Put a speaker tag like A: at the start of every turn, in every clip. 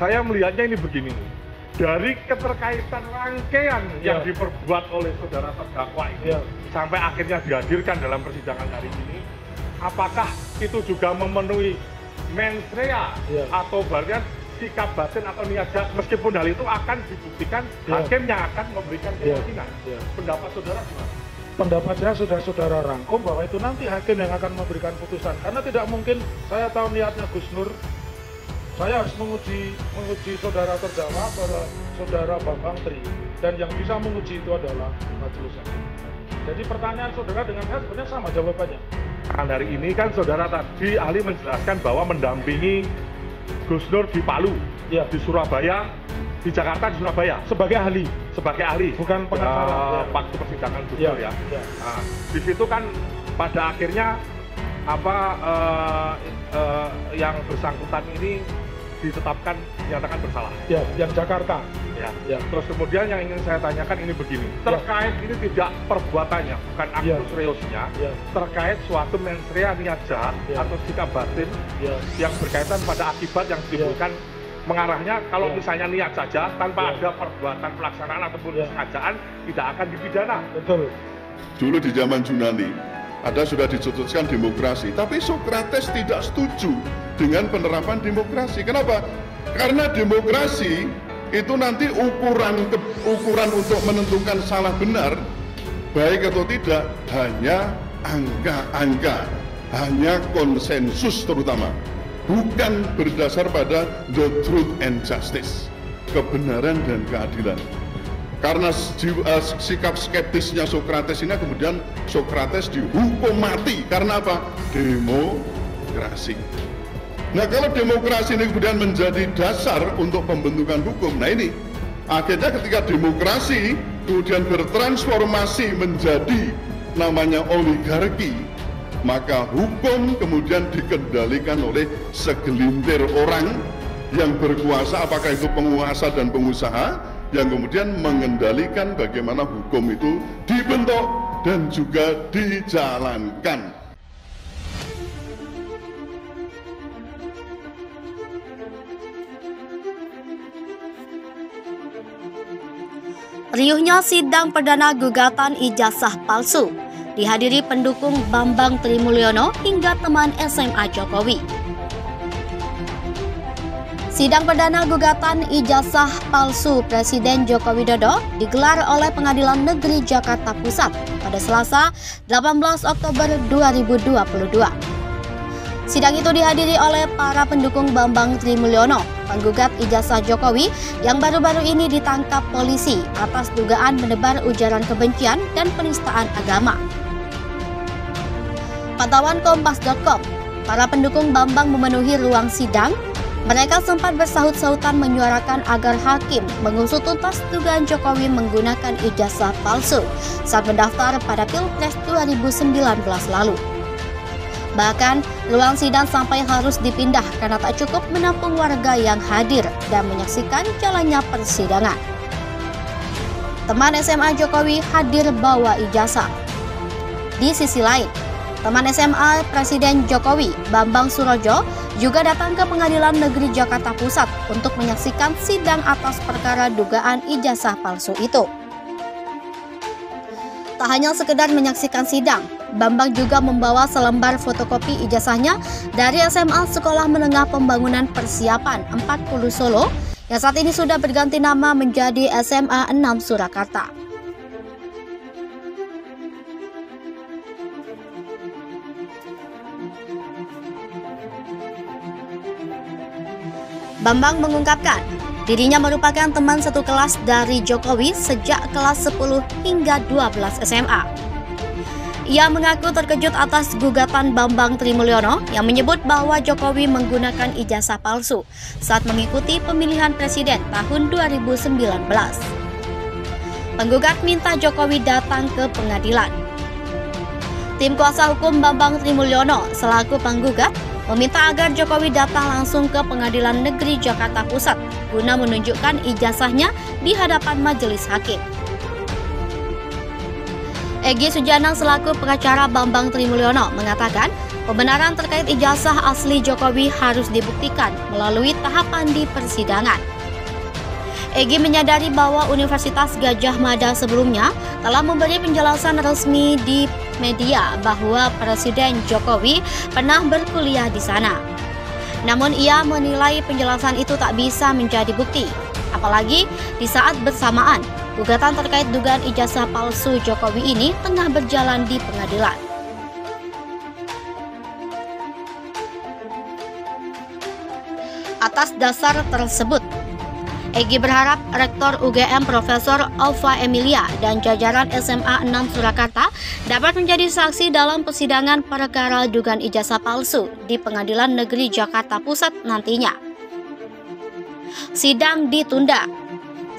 A: saya melihatnya ini begini. Dari keterkaitan rangkaian yang diperbuat oleh saudara terdakwa ini sampai akhirnya dihadirkan dalam persidangan hari ini, apakah itu juga memenuhi mens rea atau bagian sikap batin atau niat jahat, meskipun hal itu akan dibuktikan hakim yang akan memberikan keyakinan. Pendapat saudara gimana?
B: Pendapat saya sudah saudara rangkum bahwa itu nanti hakim yang akan memberikan putusan, karena tidak mungkin saya tahu niatnya Gus Nur. Saya harus menguji saudara terdakwa, saudara Bambang Tri, dan yang bisa menguji itu adalah majelis hakim. Jadi pertanyaan saudara dengan saya sebenarnya sama jawabannya.
A: Kan hari ini kan saudara tadi ahli menjelaskan bahwa mendampingi Gus Nur di Palu, di Surabaya, di Jakarta, di Surabaya sebagai ahli,
B: bukan pengacara.
A: Waktu persidangan Gus Nur Nah, di situ kan pada akhirnya yang bersangkutan ini ditetapkan dinyatakan bersalah.
B: Yang Jakarta.
A: Terus kemudian yang ingin saya tanyakan ini begini, terkait ini tidak perbuatannya, bukan aktus reusnya, terkait suatu mens rea niat jahat atau sikap batin yang berkaitan pada akibat yang ditimbulkan mengarahnya kalau misalnya niat saja tanpa ada perbuatan pelaksanaan ataupun kesengajaan tidak akan dipidana.
B: Betul.
C: Dulu di zaman Yunani sudah dicetuskan demokrasi, tapi Sokrates tidak setuju dengan penerapan demokrasi. Kenapa? Karena demokrasi itu nanti ukuran untuk menentukan salah benar, baik atau tidak, hanya angka-angka, hanya konsensus terutama, bukan berdasar pada the truth and justice, kebenaran dan keadilan. Karena sikap skeptisnya Sokrates ini, kemudian Sokrates dihukum mati. Karena apa? Demokrasi. Nah, kalau demokrasi ini kemudian menjadi dasar untuk pembentukan hukum, nah ini akhirnya ketika demokrasi kemudian bertransformasi menjadi namanya oligarki, maka hukum kemudian dikendalikan oleh segelintir orang yang berkuasa, apakah itu penguasa dan pengusaha, yang kemudian mengendalikan bagaimana hukum itu dibentuk dan juga dijalankan.
D: Riuhnya sidang perdana gugatan ijazah palsu dihadiri pendukung Bambang Trimulyono hingga teman SMA Jokowi. Sidang perdana gugatan ijazah palsu Presiden Joko Widodo digelar oleh Pengadilan Negeri Jakarta Pusat pada Selasa 18 Oktober 2022. Sidang itu dihadiri oleh para pendukung Bambang Trimulyono, penggugat ijazah Jokowi yang baru-baru ini ditangkap polisi atas dugaan menebar ujaran kebencian dan penistaan agama. Pantauan Kompas.com, para pendukung Bambang memenuhi ruang sidang. Mereka sempat bersahut-sahutan menyuarakan agar hakim mengusut tuntas dugaan Jokowi menggunakan ijazah palsu saat mendaftar pada Pilpres 2019 lalu. Bahkan, ruang sidang sampai harus dipindah karena tak cukup menampung warga yang hadir dan menyaksikan jalannya persidangan. Teman SMA Jokowi hadir bawa ijazah. Di sisi lain, teman SMA Presiden Jokowi, Bambang Surojo, juga datang ke Pengadilan Negeri Jakarta Pusat untuk menyaksikan sidang atas perkara dugaan ijazah palsu itu. Tak hanya sekedar menyaksikan sidang, Bambang juga membawa selembar fotokopi ijazahnya dari SMA Sekolah Menengah Pembangunan Persiapan 40 Solo yang saat ini sudah berganti nama menjadi SMA 6 Surakarta. Bambang mengungkapkan, dirinya merupakan teman satu kelas dari Jokowi sejak kelas 10 hingga 12 SMA. Ia mengaku terkejut atas gugatan Bambang Trimulyono yang menyebut bahwa Jokowi menggunakan ijazah palsu saat mengikuti pemilihan presiden tahun 2019. Penggugat minta Jokowi datang ke pengadilan. Tim kuasa hukum Bambang Trimulyono selaku penggugat meminta agar Jokowi datang langsung ke Pengadilan Negeri Jakarta Pusat guna menunjukkan ijazahnya di hadapan majelis hakim. Egy Sujana selaku pengacara Bambang Trimulyono mengatakan Kebenaran terkait ijazah asli Jokowi harus dibuktikan melalui tahapan di persidangan. Egy menyadari bahwa Universitas Gadjah Mada sebelumnya telah memberi penjelasan resmi di media bahwa Presiden Jokowi pernah berkuliah di sana. Namun ia menilai penjelasan itu tak bisa menjadi bukti, apalagi di saat bersamaan gugatan terkait dugaan ijazah palsu Jokowi ini tengah berjalan di pengadilan. Atas dasar tersebut, Egy berharap Rektor UGM Profesor Alfa Emilia dan jajaran SMA 6 Surakarta dapat menjadi saksi dalam persidangan perkara dugaan ijazah palsu di Pengadilan Negeri Jakarta Pusat nantinya. Sidang ditunda.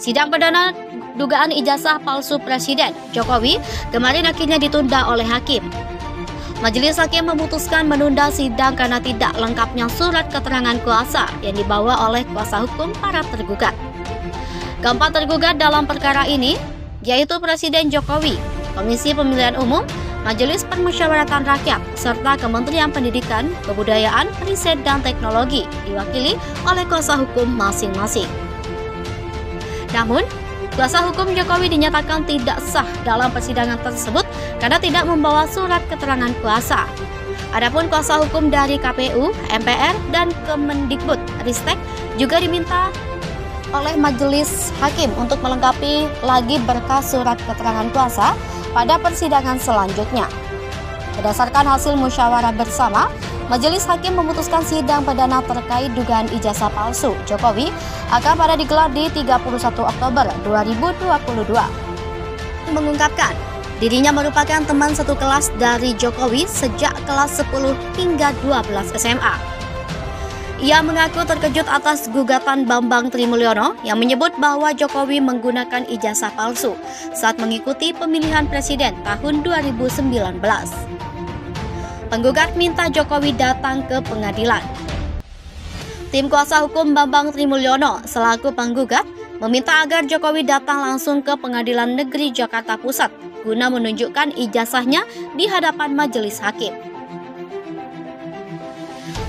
D: Sidang perdana dugaan ijazah palsu Presiden Jokowi kemarin akhirnya ditunda oleh hakim. Majelis Hakim memutuskan menunda sidang karena tidak lengkapnya surat keterangan kuasa yang dibawa oleh kuasa hukum para tergugat. Keempat tergugat dalam perkara ini yaitu Presiden Jokowi, Komisi Pemilihan Umum, Majelis Permusyawaratan Rakyat, serta Kementerian Pendidikan, Kebudayaan, Riset dan Teknologi diwakili oleh kuasa hukum masing-masing. Namun, kuasa hukum Jokowi dinyatakan tidak sah dalam persidangan tersebut karena tidak membawa surat keterangan kuasa. Adapun kuasa hukum dari KPU, MPR, dan Kemendikbud Ristek juga diminta oleh Majelis Hakim untuk melengkapi lagi berkas surat keterangan kuasa pada persidangan selanjutnya. Berdasarkan hasil musyawarah bersama, Majelis Hakim memutuskan sidang perdana terkait dugaan ijazah palsu Jokowi akan pada digelar di 31 Oktober 2022. Mengungkapkan dirinya merupakan teman satu kelas dari Jokowi sejak kelas 10 hingga 12 SMA. Ia mengaku terkejut atas gugatan Bambang Trimulyono yang menyebut bahwa Jokowi menggunakan ijazah palsu saat mengikuti pemilihan presiden tahun 2019. Penggugat minta Jokowi datang ke pengadilan. Tim kuasa hukum Bambang Trimulyono selaku penggugat meminta agar Jokowi datang langsung ke Pengadilan Negeri Jakarta Pusat guna menunjukkan ijazahnya di hadapan majelis hakim.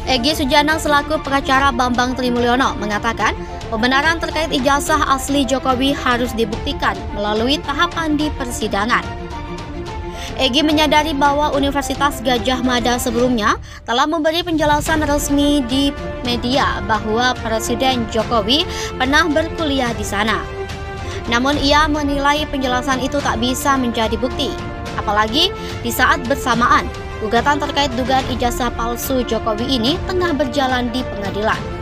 D: Egy Sujana selaku pengacara Bambang Trimulyono mengatakan pembenaran terkait ijazah asli Jokowi harus dibuktikan melalui tahapan di persidangan. Egy menyadari bahwa Universitas Gadjah Mada sebelumnya telah memberi penjelasan resmi di media bahwa Presiden Jokowi pernah berkuliah di sana. Namun ia menilai penjelasan itu tak bisa menjadi bukti, apalagi di saat bersamaan gugatan terkait dugaan ijazah palsu Jokowi ini tengah berjalan di pengadilan.